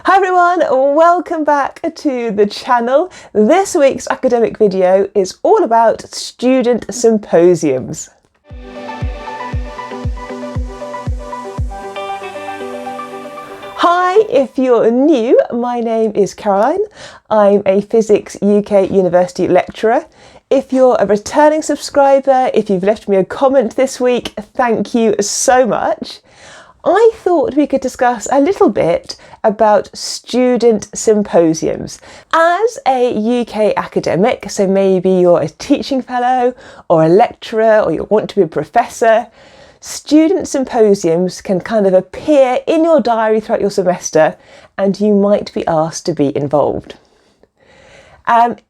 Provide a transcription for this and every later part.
Hi everyone, welcome back to the channel. This week's academic video is all about student symposiums. Hi, if you're new, my name is Caroline. I'm a Physics UK University lecturer. If you're a returning subscriber, if you've left me a comment this week, thank you so much. I thought we could discuss a little bit about student symposiums. As a UK academic, so maybe you're a teaching fellow or a lecturer or you want to be a professor, student symposiums can kind of appear in your diary throughout your semester and you might be asked to be involved.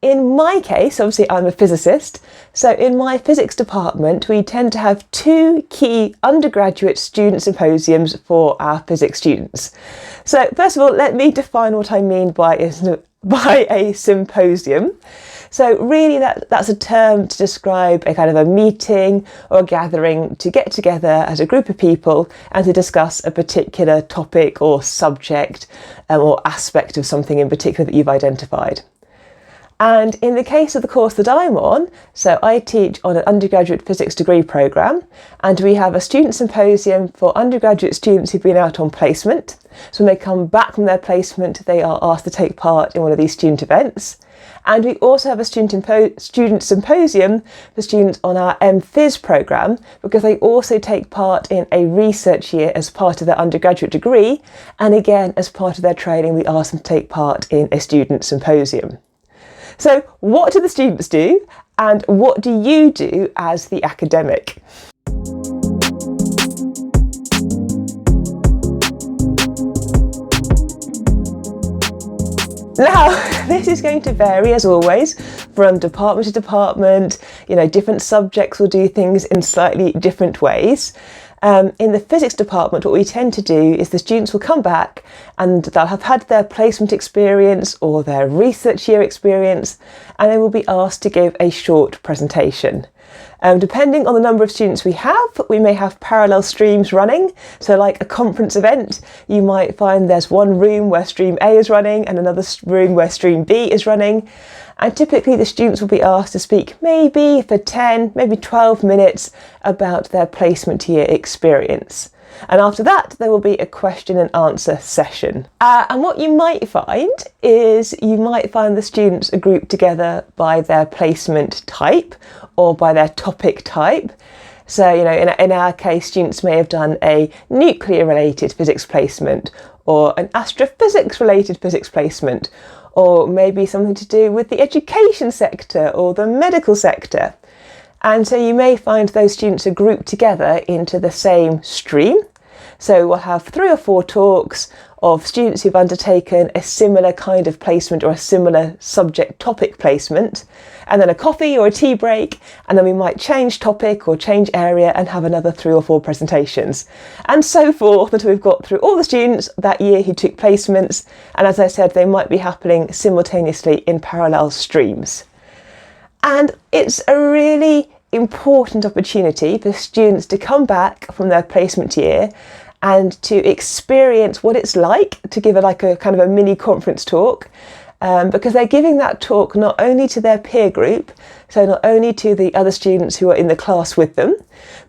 In my case, obviously I'm a physicist, so in my physics department we tend to have two key undergraduate student symposiums for our physics students. So first of all, let me define what I mean by a symposium. So really that's a term to describe a kind of a meeting or a gathering to get together as a group of people and to discuss a particular topic or subject or aspect of something in particular that you've identified. And in the case of the course that I'm on, so I teach on an undergraduate physics degree programme, and we have a student symposium for undergraduate students who've been out on placement. So when they come back from their placement, they are asked to take part in one of these student events. And we also have a student symposium for students on our MPhys programme, because they also take part in a research year as part of their undergraduate degree. And again, as part of their training, we ask them to take part in a student symposium. So what do the students do and what do you do as the academic? Now, this is going to vary as always from department to department. You know, different subjects will do things in slightly different ways. In the physics department, what we tend to do is the students will come back and they'll have had their placement experience or their research year experience, and they will be asked to give a short presentation. Depending on the number of students we may have parallel streams running. So like a conference event, you might find there's one room where stream A is running and another room where stream B is running. And typically the students will be asked to speak maybe for 10, maybe 12 minutes about their placement year experience. And after that, there will be a question and answer session. And what you might find is you might find the students are grouped together by their placement type or by their topic type. So, you know, in our case, students may have done a nuclear-related physics placement or an astrophysics-related physics placement, or maybe something to do with the education sector or the medical sector. And so you may find those students are grouped together into the same stream. So we'll have 3 or 4 talks of students who've undertaken a similar kind of placement or a similar subject topic placement, and then a coffee or a tea break, and then we might change topic or change area and have another 3 or 4 presentations, and so forth until we've got through all the students that year who took placements. And as I said, they might be happening simultaneously in parallel streams. And it's a really important opportunity for students to come back from their placement year and to experience what it's like to give a kind of a mini conference talk, because they're giving that talk not only to their peer group, so not only to the other students who are in the class with them,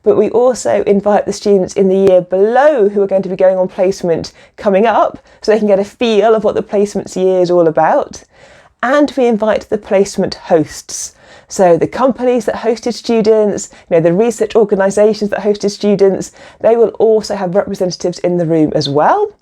but we also invite the students in the year below who are going to be going on placement coming up, so they can get a feel of what the placements year is all about. And we invite the placement hosts. So the companies that hosted students, you know, the research organisations that hosted students, they will also have representatives in the room as well.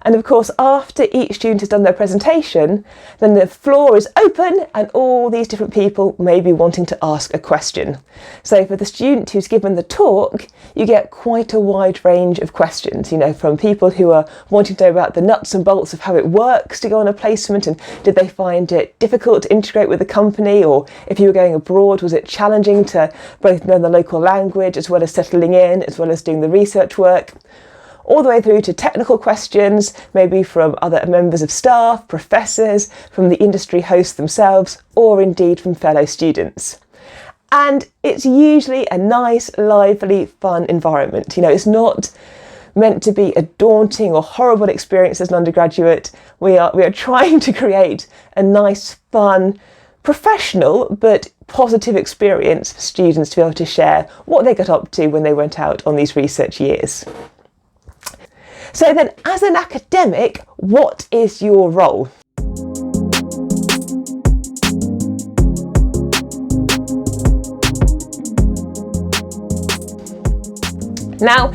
And of course, after each student has done their presentation, then the floor is open and all these different people may be wanting to ask a question. So for the student who's given the talk, you get quite a wide range of questions, you know, from people who are wanting to know about the nuts and bolts of how it works to go on a placement, and did they find it difficult to integrate with the company, or if you were going abroad, was it challenging to both learn the local language as well as settling in, as well as doing the research work, all the way through to technical questions, maybe from other members of staff, professors, from the industry hosts themselves, or indeed from fellow students. And it's usually a nice, lively, fun environment. You know, it's not meant to be a daunting or horrible experience as an undergraduate. We are trying to create a nice, fun, professional but positive experience for students to be able to share what they got up to when they went out on these research years. So then, as an academic, what is your role? Now,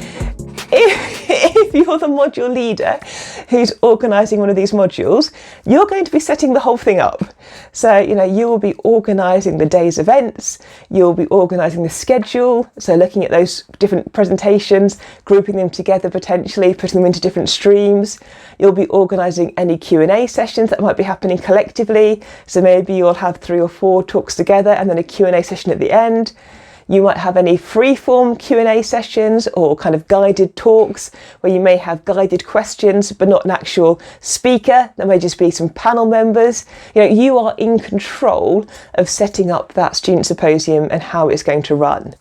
if you're the module leader who's organising one of these modules, you're going to be setting the whole thing up. So, you will be organising the day's events, you'll be organising the schedule, so looking at those different presentations, grouping them together potentially, putting them into different streams. You'll be organising any Q&A sessions that might be happening collectively, so maybe you'll have 3 or 4 talks together and then a Q&A session at the end. You might have any free-form Q&A sessions or kind of guided talks where you may have guided questions but not an actual speaker. There may just be some panel members. You are in control of setting up that student symposium and how it's going to run.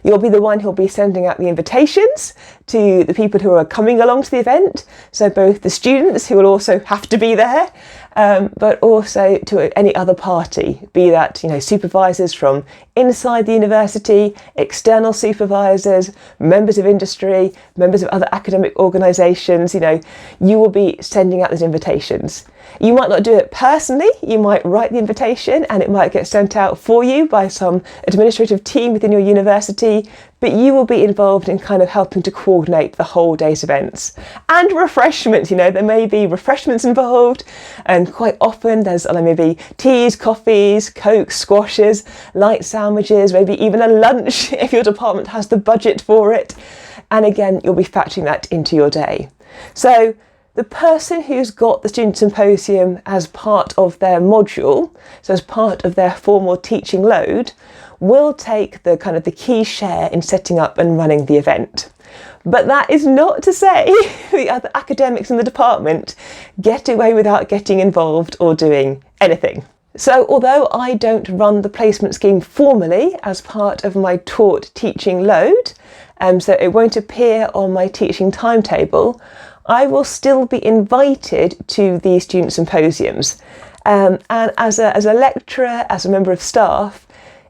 You'll be the one who'll be sending out the invitations to the people who are coming along to the event, so both the students who will also have to be there, but also to any other party, be that supervisors from inside the university, external supervisors, members of industry, members of other academic organisations. You will be sending out those invitations. You might not do it personally, you might write the invitation and it might get sent out for you by some administrative team within your university, but you will be involved in kind of helping to coordinate the whole day's events. And refreshments, there may be refreshments involved, and quite often there's maybe teas, coffees, cokes, squashes, light sandwiches, maybe even a lunch if your department has the budget for it. And again, you'll be factoring that into your day. So the person who's got the student symposium as part of their module, so as part of their formal teaching load, will take the key share in setting up and running the event. But that is not to say the other academics in the department get away without getting involved or doing anything. So although I don't run the placement scheme formally as part of my taught teaching load, so it won't appear on my teaching timetable, I will still be invited to these student symposiums. And as a lecturer, as a member of staff,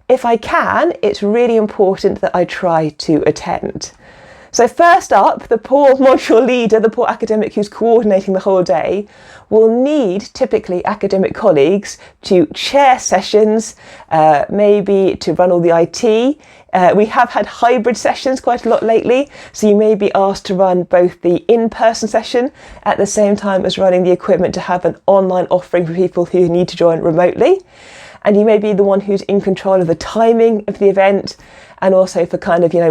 if I can, it's really important that I try to attend. So first up, the poor module leader, the poor academic who's coordinating the whole day, will need typically academic colleagues to chair sessions, maybe to run all the IT. We have had hybrid sessions quite a lot lately, so you may be asked to run both the in-person session at the same time as running the equipment to have an online offering for people who need to join remotely. And you may be the one who's in control of the timing of the event, and also for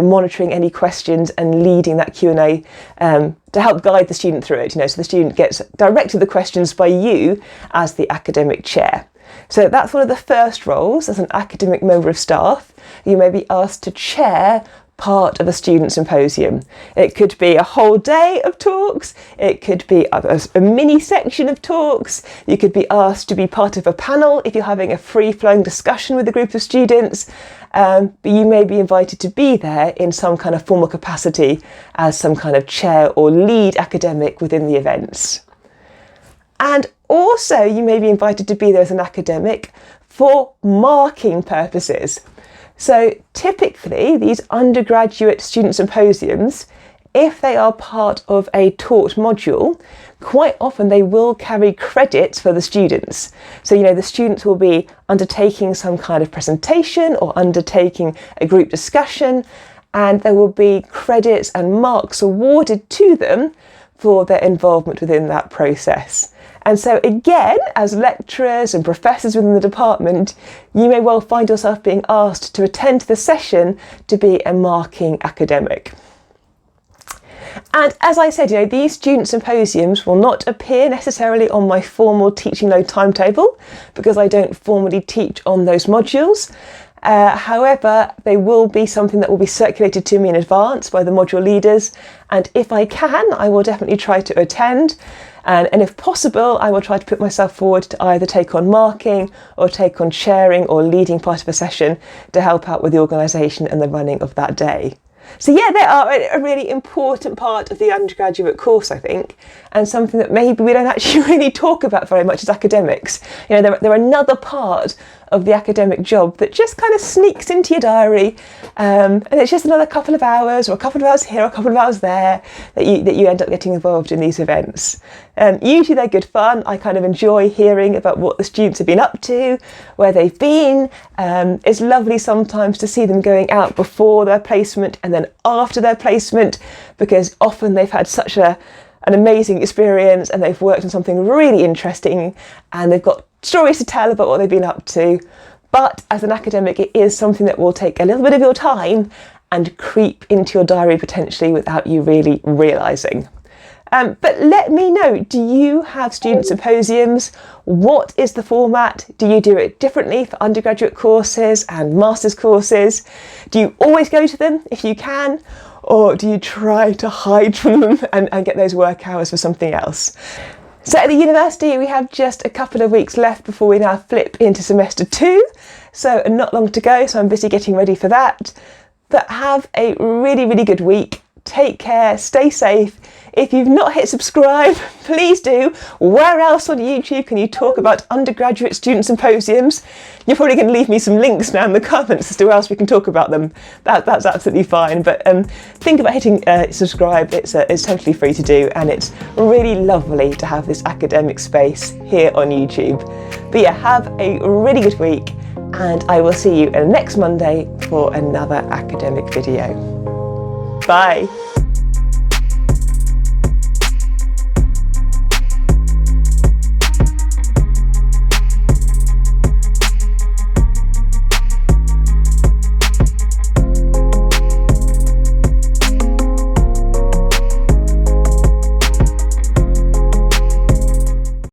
monitoring any questions and leading that Q&A to help guide the student through it. So the student gets directed the questions by you as the academic chair. So that's one of the first roles as an academic member of staff. You may be asked to chair part of a student symposium. It could be a whole day of talks, it could be a mini section of talks, you could be asked to be part of a panel if you're having a free-flowing discussion with a group of students, but you may be invited to be there in some kind of formal capacity as some kind of chair or lead academic within the events. And also you may be invited to be there as an academic for marking purposes. So typically these undergraduate student symposiums, if they are part of a taught module, quite often they will carry credits for the students. So, the students will be undertaking some kind of presentation or undertaking a group discussion, and there will be credits and marks awarded to them for their involvement within that process. And so again, as lecturers and professors within the department, you may well find yourself being asked to attend the session to be a marking academic. And as I said, these student symposiums will not appear necessarily on my formal teaching load timetable because I don't formally teach on those modules. However, they will be something that will be circulated to me in advance by the module leaders, and if I can, I will definitely try to attend, and if possible, I will try to put myself forward to either take on marking or take on chairing or leading part of a session to help out with the organisation and the running of that day. So yeah, they are a really important part of the undergraduate course, I think, and something that maybe we don't actually really talk about very much as academics. You know, they're another part of the academic job that just kind of sneaks into your diary, and it's just another couple of hours, or a couple of hours here, or a couple of hours there, that you end up getting involved in these events. Usually they're good fun. I kind of enjoy hearing about what the students have been up to, where they've been. It's lovely sometimes to see them going out before their placement and then after their placement, because often they've had such an amazing experience and they've worked on something really interesting and they've got stories to tell about what they've been up to. But as an academic, it is something that will take a little bit of your time and creep into your diary potentially without you really realising. But let me know, do you have student symposiums? What is the format? Do you do it differently for undergraduate courses and master's courses? Do you always go to them if you can? Or do you try to hide from them and get those work hours for something else? So at the university, we have just a couple of weeks left before we now flip into semester 2. So not long to go, so I'm busy getting ready for that. But have a really, really good week. Take care, stay safe. If you've not hit subscribe, please do. Where else on YouTube can you talk about undergraduate student symposiums? You're probably going to leave me some links now in the comments as to where else we can talk about them. That's absolutely fine. But think about hitting subscribe. It's totally free to do, and it's really lovely to have this academic space here on YouTube. But yeah, have a really good week, and I will see you next Monday for another academic video. Bye.